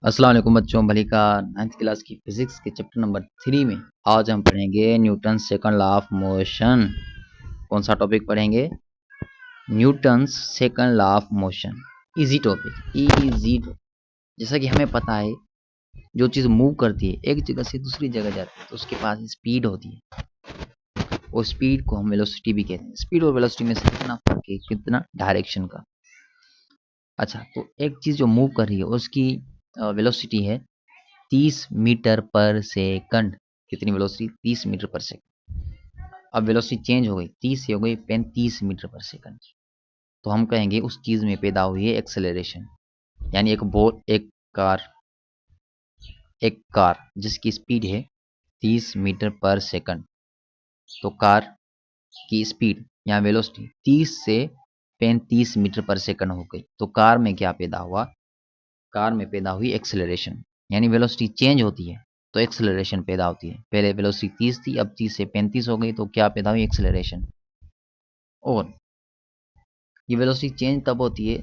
अस्सलाम वालेकुम बच्चों, भली का 9th क्लास की फिजिक्स के चैप्टर नंबर 3 में आज हम पढ़ेंगे Newton second law of motion. कौन सा टॉपिक पढ़ेंगे? Newton second law of motion. Easy topic, easy. जैसा कि हमें पता है, जो चीज़ मूव करती है एक जगह से दूसरी जगह जाती है तो उसके पास स्पीड होती है। वो स्पीड को हम वेलोसिटी भी कहते हैं। स्पीड और वेलोसिटी में से कितना फर्क है, कितना डायरेक्शन का। अच्छा, तो एक चीज़ जो मूव कर रही है उसकी वेलोसिटी है 30 मीटर पर सेकंड। कितनी वेलोसिटी? 30 मीटर पर सेकंड। अब वेलोसिटी चेंज हो गई, 30 से हो गई 35 मीटर पर सेकंड। तो हम कहेंगे उस चीज में पैदा हुई है एक्सेलरेशन। यानी एक कार जिसकी स्पीड है 30 मीटर पर सेकंड, तो कार की स्पीड या वेलोसिटी 30 से 35 मीटर पर सेकंड हो गई। तो कार में क्या पैदा हुआ? कार में पैदा हुई एक्सेलरेशन। यानी वेलोसिटी चेंज होती है तो एक्सेलरेशन पैदा होती है। पहले वेलोसिटी 30 थी, अब 30 से 35 हो गई, तो क्या पैदा हुई? एक्सेलरेशन। और ये वेलोसिटी चेंज तब होती है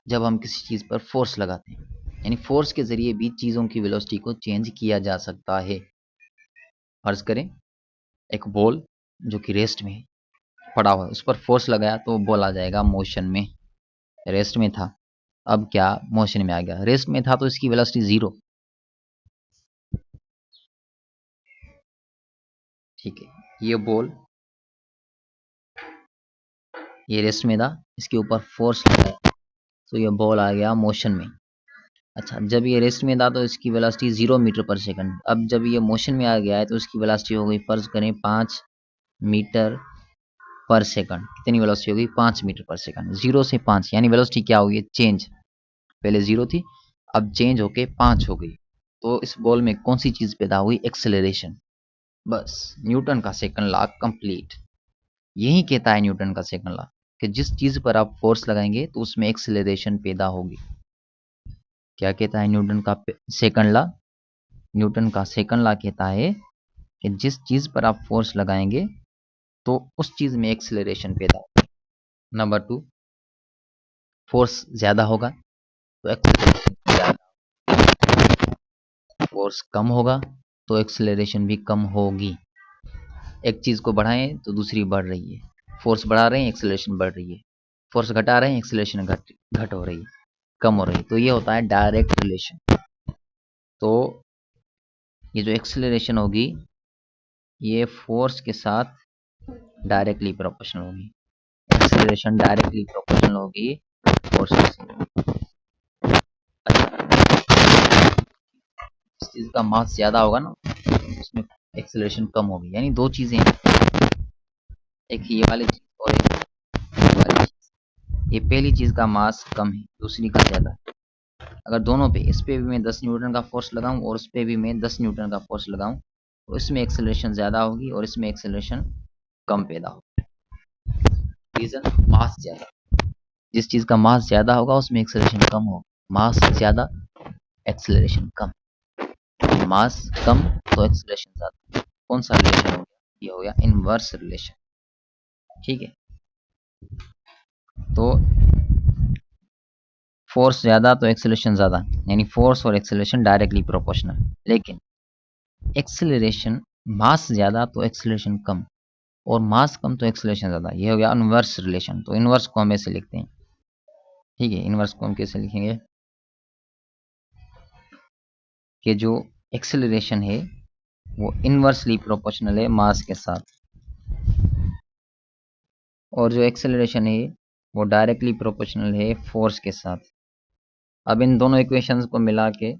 जब हम किसी चीज़ पर फोर्स लगाते हैं। यानी फोर्स के जरिए भी चीज़ों की वेलोसिटी को चेंज किया जा सकता है। फर्ज करें एक बॉल जो कि रेस्ट में पड़ा हुआ है, उस पर फोर्स लगाया तो बॉल आ जाएगा मोशन में। रेस्ट में था, अब क्या मोशन में आ गया। रेस्ट में था तो इसकी वेलोसिटी 0। ठीक है, ये बॉल ये रेस्ट में था, इसके ऊपर फोर्स लगाया तो ये बॉल आ गया मोशन में। अच्छा, जब ये रेस्ट में था तो इसकी वेलोसिटी 0 मीटर पर सेकंड। अब जब ये मोशन में आ गया है तो इसकी वेलोसिटी हो गई, फर्ज करें 5 मीटर पर सेकंड। कितनी वेलोसिटी होगी? 5 मीटर पर सेकंड। 0 से 5 यानी वेलोसिटी क्या होगी? चेंज। पहले 0 थी, अब चेंज होके 5 हो गई। तो इस बॉल में कौन सी चीज पैदा हुई? एक्सेलरेशन। बस न्यूटन का सेकंड लॉ कंप्लीट। यही कहता है न्यूटन का सेकंड लॉ कि जिस चीज पर आप फोर्स लगाएंगे तो उसमें एक्सेलरेशन पैदा होगी। क्या कहता है न्यूटन का सेकंड लॉ? न्यूटन का सेकंड लॉ कहता है कि जिस चीज पर आप फोर्स लगाएंगे तो उस चीज में एक्सेलरेशन पैदा होगी। नंबर 2, फोर्स ज्यादा होगा तो एक्सेलरेशन ज्यादा, फोर्स कम होगा तो एक्सेलरेशन भी कम होगी। एक चीज को बढ़ाएं तो दूसरी बढ़ रही है। फोर्स बढ़ा रहे हैं, एक्सेलरेशन बढ़ रही है। फोर्स घटा रहे हैं, एक्सेलरेशन घट हो रही है, कम हो रही है। तो ये होता है डायरेक्ट रिलेशन। तो ये जो एक्सेलरेशन होगी ये फोर्स के साथ डायरेक्टली प्रोपोर्शनल होगी। एक्सेलरेशन डायरेक्टली प्रोपोर्शनल होगी फोर्स के साथ। इस चीज का मास ज्यादा होगा ना, उसमें एक्सेलरेशन कम होगी। यानी दो चीजें हैं, एक ये वाली चीज और एक ये वाली चीज। ये पहली चीज का मास कम है, दूसरी का ज्यादा है। अगर दोनों पे, इस पे भी मैं 10 न्यूटन का फोर्स लगाऊं और उस पे भी मैं 10 न्यूटन का फोर्स लगाऊं, तो इसमें एक्सेलरेशन ज्यादा होगी और इसमें एक्सेलरेशन कम पैदा होगी। रीजन, मास ज्यादा। जिस चीज का मास ज्यादा होगा उसमें एक्सेलरेशन कम होगा, मास ज्यादा एक्सेलरेशन कम। मास कम तो एक्सेलरेशन ज्यादा। कौन सा रिलेशन हो गया? ये हो गया इनवर्स रिलेशन। ठीक है, तो फोर्स ज्यादा तो एक्सेलरेशन ज्यादा, यानी फोर्स और एक्सेलरेशन डायरेक्टली प्रोपोर्शनल। लेकिन एक्सेलरेशन, मास ज्यादा तो एक्सेलरेशन कम, और मास कम तो एक्सेलरेशन ज्यादा। ये हो गया इनवर्स रिलेशन। तो इनवर्स को हम ऐसे लिखते हैं। ठीक है, इनवर्स को हम कैसे लिखेंगे कि जो एक्सेलरेशन है वो इनवर्सली प्रोपोर्शनल है मास के साथ, और जो एक्सेलरेशन है वो डायरेक्टली प्रोपोर्शनल है फोर्स के साथ। अब इन दोनों इक्वेशंस को मिला के,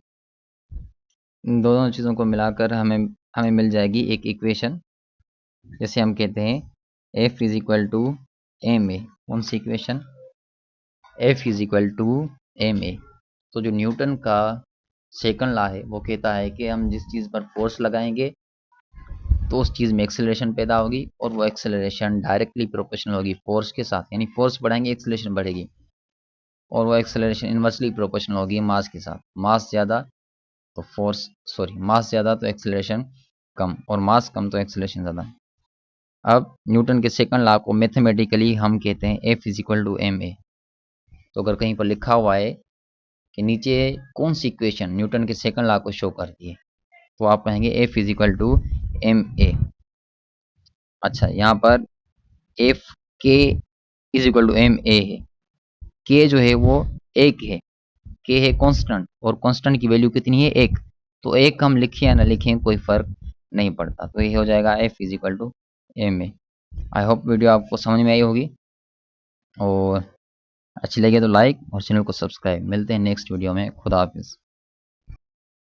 इन दोनों चीज़ों को मिलाकर हमें हमें मिल जाएगी एक इक्वेशन। जैसे हम कहते हैं F is equal to M A. कौन सी equation? F is equal to M A. तो जो न्यूटन का सेकंड लॉ है वो कहता है कि हम जिस चीज़ पर फोर्स लगाएंगे तो उस चीज़ में एक्सेलरेशन पैदा होगी, और वो एक्सेलरेशन डायरेक्टली प्रोपोर्शनल होगी फोर्स के साथ। यानी फोर्स बढ़ाएंगे, एक्सेलरेशन बढ़ेगी, और वो एक्सेलरेशन इनवर्सली प्रोपोर्शनल होगी मास के साथ। मास ज़्यादा तो मास ज़्यादा तो एक्सेलरेशन कम, और मास कम तो एक्सेलरेशन ज़्यादा। अब न्यूटन के सेकंड लॉ को मैथमेटिकली हम कहते हैं F is equal to M A. तो अगर कहीं पर लिखा हुआ है कि नीचे कौन सी इक्वेशन न्यूटन के सेकंड लॉ को शो करती है, तो आप कहेंगे F is equal to M a. अच्छा, यहाँ पर एफ के is equal to M a है। के जो है वो एक है, के है कांस्टेंट, और कांस्टेंट की वैल्यू कितनी है, एक। तो एक हम लिखें या ना लिखें कोई फर्क नहीं पड़ता, तो ये हो जाएगा F is equal to M a. I hope video आपको समझ में आई होगी, और अच्छी लगे तो लाइक और चैनल को सब्सक्राइब। मिलते हैं नेक्स्ट वीडियो में। खुदा हाफिज़।